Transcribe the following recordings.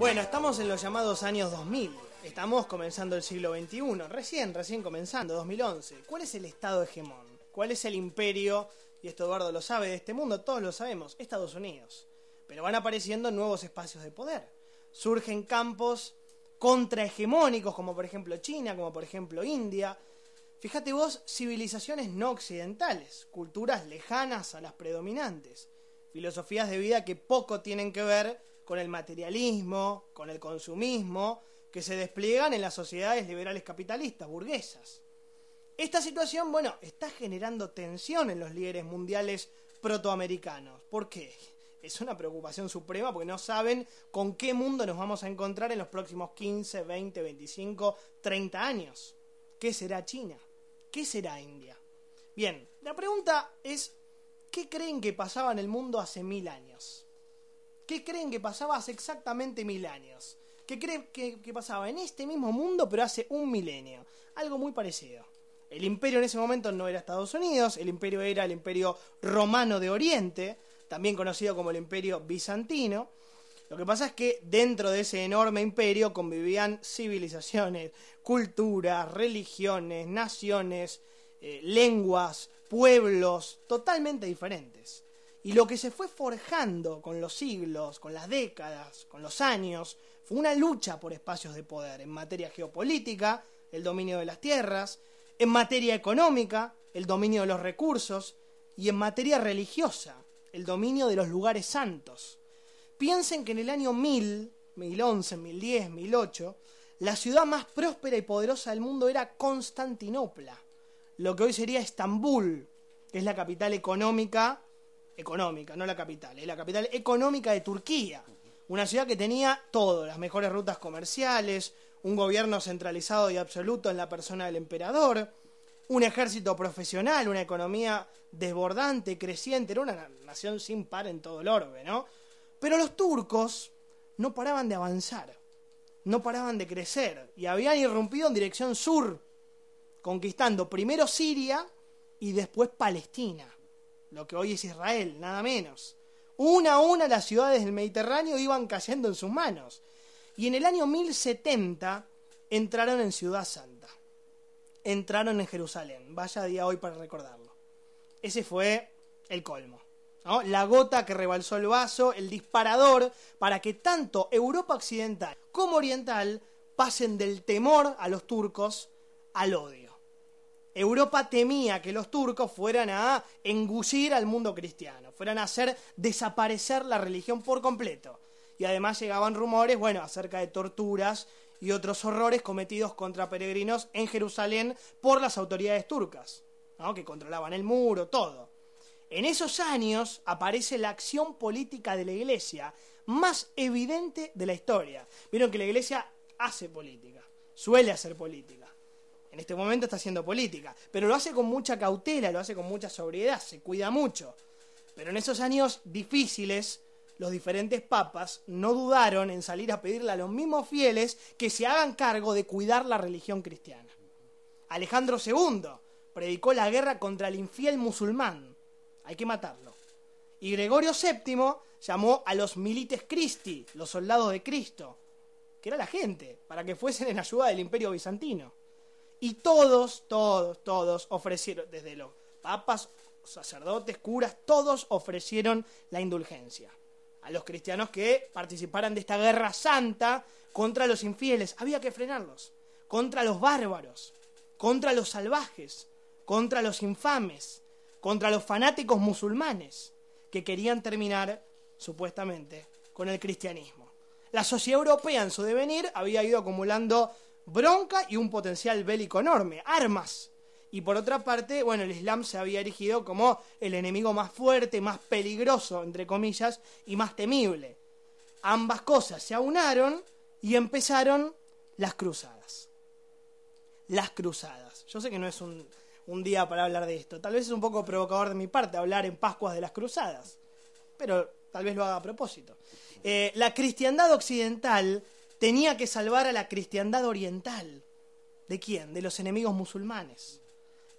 Bueno, estamos en los llamados años 2000. Estamos comenzando el siglo XXI. Recién comenzando, 2011. ¿Cuál es el estado hegemón? ¿Cuál es el imperio? Y esto Eduardo lo sabe de este mundo, todos lo sabemos. Estados Unidos. Pero van apareciendo nuevos espacios de poder. Surgen campos contrahegemónicos, como por ejemplo China, como por ejemplo India. Fíjate vos, civilizaciones no occidentales, culturas lejanas a las predominantes, filosofías de vida que poco tienen que ver con el materialismo, con el consumismo, que se despliegan en las sociedades liberales capitalistas, burguesas. Esta situación, bueno, está generando tensión en los líderes mundiales protoamericanos. ¿Por qué? Es una preocupación suprema porque no saben con qué mundo nos vamos a encontrar en los próximos 15, 20, 25, 30 años. ¿Qué será China? ¿Qué será India? Bien, la pregunta es, ¿qué creen que pasaba en el mundo hace 1000 años? ¿Qué creen que pasaba hace exactamente 1000 años? ¿Qué creen que pasaba en este mismo mundo pero hace un milenio? Algo muy parecido. El imperio en ese momento no era Estados Unidos, el imperio era el imperio romano de Oriente, también conocido como el imperio bizantino. Lo que pasa es que dentro de ese enorme imperio convivían civilizaciones, culturas, religiones, naciones, lenguas, pueblos totalmente diferentes. Y lo que se fue forjando con los siglos, con las décadas, con los años, fue una lucha por espacios de poder en materia geopolítica, el dominio de las tierras, en materia económica, el dominio de los recursos, y en materia religiosa, el dominio de los lugares santos. Piensen que en el año 1000, 1011, 1010, 1008, la ciudad más próspera y poderosa del mundo era Constantinopla, lo que hoy sería Estambul, que es la capital económica, no la capital, es la capital económica de Turquía. Una ciudad que tenía todo, las mejores rutas comerciales, un gobierno centralizado y absoluto en la persona del emperador, un ejército profesional, una economía desbordante, creciente, era una nación sin par en todo el orbe, ¿no? Pero los turcos no paraban de avanzar, no paraban de crecer, y habían irrumpido en dirección sur, conquistando primero Siria y después Palestina, lo que hoy es Israel, nada menos. Una a una las ciudades del Mediterráneo iban cayendo en sus manos. Y en el año 1070 entraron en Ciudad Santa. Entraron en Jerusalén. Vaya día hoy para recordarlo. Ese fue el colmo, ¿no? La gota que rebalsó el vaso, el disparador para que tanto Europa occidental como oriental pasen del temor a los turcos al odio. Europa temía que los turcos fueran a engullir al mundo cristiano, fueran a hacer desaparecer la religión por completo. Y además llegaban rumores, acerca de torturas y otros horrores cometidos contra peregrinos en Jerusalén por las autoridades turcas, ¿no? Que controlaban el muro, todo. En esos años aparece la acción política de la Iglesia más evidente de la historia. Vieron que la Iglesia hace política, suele hacer política. En este momento está haciendo política, pero lo hace con mucha cautela, lo hace con mucha sobriedad, se cuida mucho. Pero en esos años difíciles, los diferentes papas no dudaron en salir a pedirle a los mismos fieles que se hagan cargo de cuidar la religión cristiana. Alejandro II predicó la guerra contra el infiel musulmán, hay que matarlo. Y Gregorio VII llamó a los milites Christi, los soldados de Cristo, que era la gente, para que fuesen en ayuda del imperio bizantino. Y todos ofrecieron, desde los papas, sacerdotes, curas, todos ofrecieron la indulgencia a los cristianos que participaran de esta guerra santa contra los infieles. Había que frenarlos, contra los bárbaros, contra los salvajes, contra los infames, contra los fanáticos musulmanes que querían terminar, supuestamente, con el cristianismo. La sociedad europea en su devenir había ido acumulando bronca y un potencial bélico enorme, armas. Y por otra parte, el Islam se había erigido como el enemigo más fuerte, más peligroso, entre comillas, y más temible. Ambas cosas se aunaron y empezaron las cruzadas. Las cruzadas. Yo sé que no es un día para hablar de esto. Tal vez es un poco provocador de mi parte hablar en Pascuas de las cruzadas, pero tal vez lo haga a propósito. La cristiandad occidental tenía que salvar a la cristiandad oriental. ¿De quién? De los enemigos musulmanes.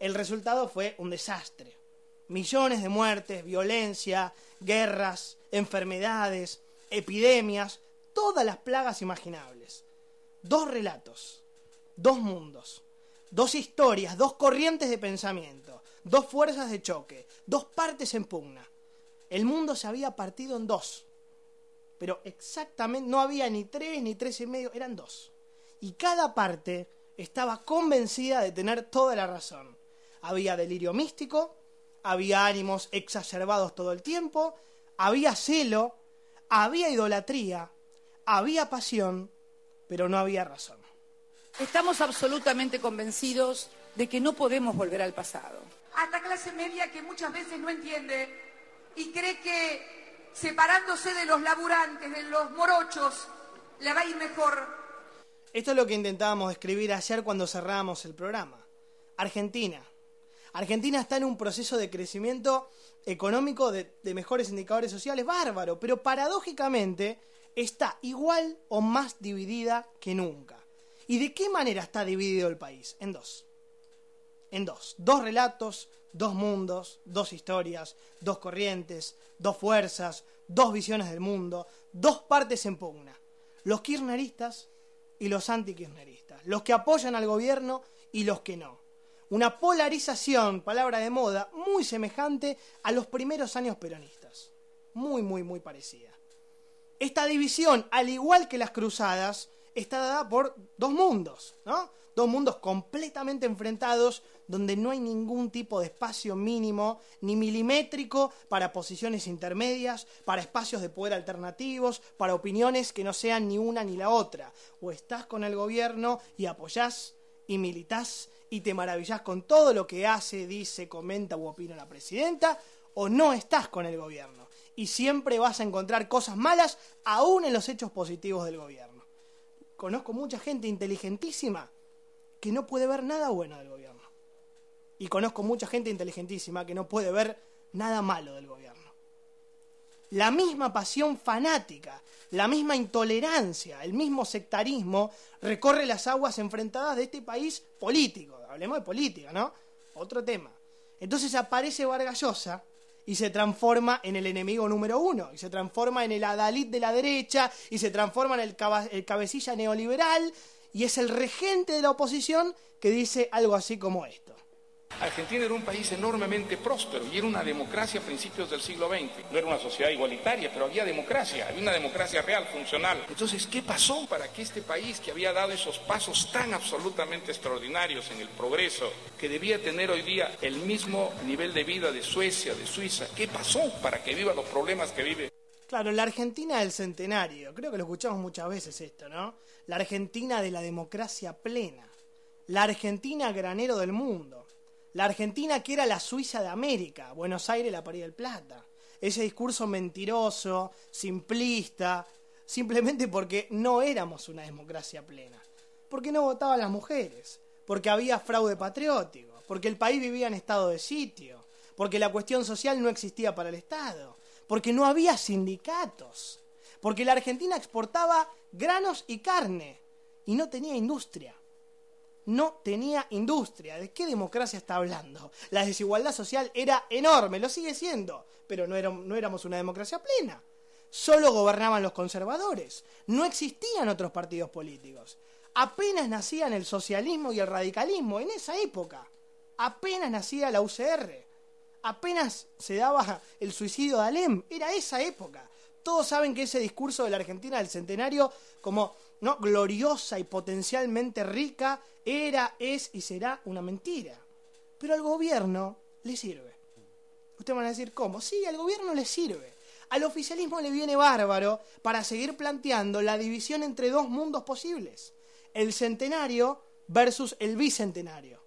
El resultado fue un desastre. Millones de muertes, violencia, guerras, enfermedades, epidemias, todas las plagas imaginables. 2 relatos, 2 mundos, 2 historias, 2 corrientes de pensamiento, 2 fuerzas de choque, 2 partes en pugna. El mundo se había partido en 2. Pero exactamente, no había ni 3 ni 3,5, eran 2. Y cada parte estaba convencida de tener toda la razón. Había delirio místico, había ánimos exacerbados todo el tiempo, había celo, había idolatría, había pasión, pero no había razón. Estamos absolutamente convencidos de que no podemos volver al pasado. Hasta clase media que muchas veces no entiende y cree que separándose de los laburantes, de los morochos, le va a ir mejor. Esto es lo que intentábamos describir ayer cuando cerrábamos el programa. Argentina. Argentina está en un proceso de crecimiento económico de mejores indicadores sociales, bárbaro, pero paradójicamente está igual o más dividida que nunca. ¿Y de qué manera está dividido el país? En 2. En 2. 2 relatos, 2 mundos, 2 historias, 2 corrientes, 2 fuerzas, 2 visiones del mundo, 2 partes en pugna. Los kirchneristas y los antikirchneristas. Los que apoyan al gobierno y los que no. Una polarización, palabra de moda, muy semejante a los primeros años peronistas. Muy parecida. Esta división, al igual que las cruzadas, está dada por 2 mundos, ¿no? 2 mundos completamente enfrentados, donde no hay ningún tipo de espacio mínimo, ni milimétrico, para posiciones intermedias, para espacios de poder alternativos, para opiniones que no sean ni una ni la otra. O estás con el gobierno y apoyás y militás y te maravillás con todo lo que hace, dice, comenta u opina la presidenta, o no estás con el gobierno. Y siempre vas a encontrar cosas malas, aún en los hechos positivos del gobierno. Conozco mucha gente inteligentísima que no puede ver nada bueno del gobierno. Y conozco mucha gente inteligentísima que no puede ver nada malo del gobierno. La misma pasión fanática, la misma intolerancia, el mismo sectarismo recorre las aguas enfrentadas de este país político. Hablemos de política, ¿no? Otro tema. Entonces aparece Vargas Llosa y se transforma en el enemigo número 1, y se transforma en el adalid de la derecha, y se transforma en el cabecilla neoliberal, y es el regente de la oposición que dice algo así como esto. Argentina era un país enormemente próspero y era una democracia a principios del siglo XX. No era una sociedad igualitaria, pero había democracia, había una democracia real, funcional. Entonces, ¿qué pasó para que este país, que había dado esos pasos tan absolutamente extraordinarios en el progreso, que debía tener hoy día el mismo nivel de vida de Suecia, de Suiza, qué pasó para que viva los problemas que vive? Claro, la Argentina del centenario, creo que lo escuchamos muchas veces esto, ¿no? La Argentina de la democracia plena, la Argentina granero del mundo. La Argentina que era la Suiza de América, Buenos Aires, la París del Plata. Ese discurso mentiroso, simplista, simplemente porque no éramos una democracia plena. Porque no votaban las mujeres, porque había fraude patriótico, porque el país vivía en estado de sitio, porque la cuestión social no existía para el Estado, porque no había sindicatos, porque la Argentina exportaba granos y carne y no tenía industria. No tenía industria. ¿De qué democracia está hablando? La desigualdad social era enorme, lo sigue siendo, pero no éramos una democracia plena. Solo gobernaban los conservadores. No existían otros partidos políticos. Apenas nacían el socialismo y el radicalismo en esa época. Apenas nacía la UCR. Apenas se daba el suicidio de Alem. Era esa época. Todos saben que ese discurso de la Argentina del centenario, como no gloriosa y potencialmente rica, era, es y será una mentira. Pero al gobierno le sirve. Ustedes van a decir, ¿cómo? Sí, al gobierno le sirve. Al oficialismo le viene bárbaro para seguir planteando la división entre 2 mundos posibles. El centenario versus el bicentenario.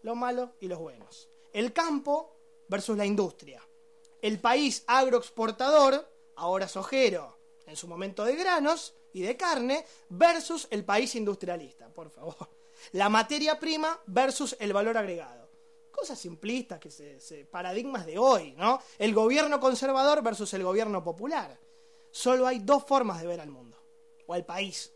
Los malos y los buenos. El campo versus la industria. El país agroexportador, ahora sojero, en su momento de granos y de carne, versus el país industrialista, por favor. La materia prima versus el valor agregado. Cosas simplistas, paradigmas de hoy, ¿no? El gobierno conservador versus el gobierno popular. Solo hay 2 formas de ver al mundo, o al país.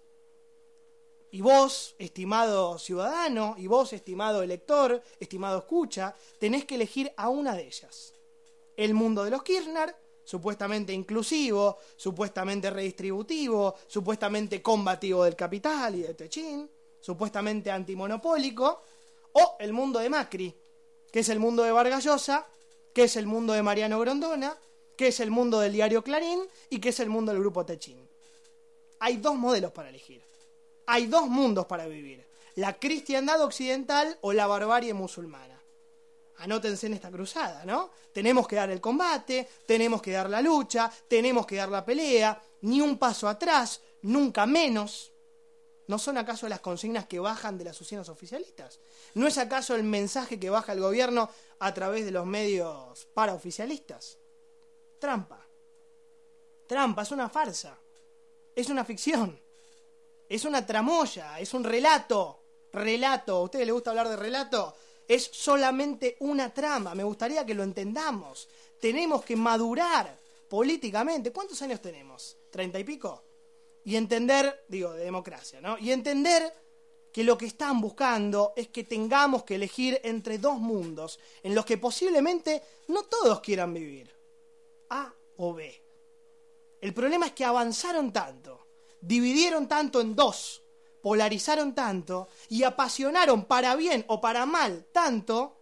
Y vos, estimado ciudadano, y vos, estimado elector, estimado escucha, tenés que elegir a una de ellas. El mundo de los Kirchner, supuestamente inclusivo, supuestamente redistributivo, supuestamente combativo del capital y de Techín, supuestamente antimonopólico, o el mundo de Macri, que es el mundo de Vargas Llosa, que es el mundo de Mariano Grondona, que es el mundo del diario Clarín y que es el mundo del grupo Techín. Hay dos modelos para elegir. Hay dos mundos para vivir. La cristiandad occidental o la barbarie musulmana. Anótense en esta cruzada, ¿no? Tenemos que dar el combate, tenemos que dar la lucha, tenemos que dar la pelea, ni un paso atrás, nunca menos. ¿No son acaso las consignas que bajan de las usinas oficialistas? ¿No es acaso el mensaje que baja el gobierno a través de los medios paraoficialistas? Trampa. Trampa, es una farsa. Es una ficción. Es una tramoya, es un relato. Relato, ¿a ustedes les gusta hablar de relato? Es solamente una trama, me gustaría que lo entendamos. Tenemos que madurar políticamente. ¿Cuántos años tenemos? ¿30 y pico? Y entender, digo, de democracia, ¿no? Y entender que lo que están buscando es que tengamos que elegir entre dos mundos en los que posiblemente no todos quieran vivir. A o B. El problema es que avanzaron tanto, dividieron tanto en dos, polarizaron tanto y apasionaron para bien o para mal tanto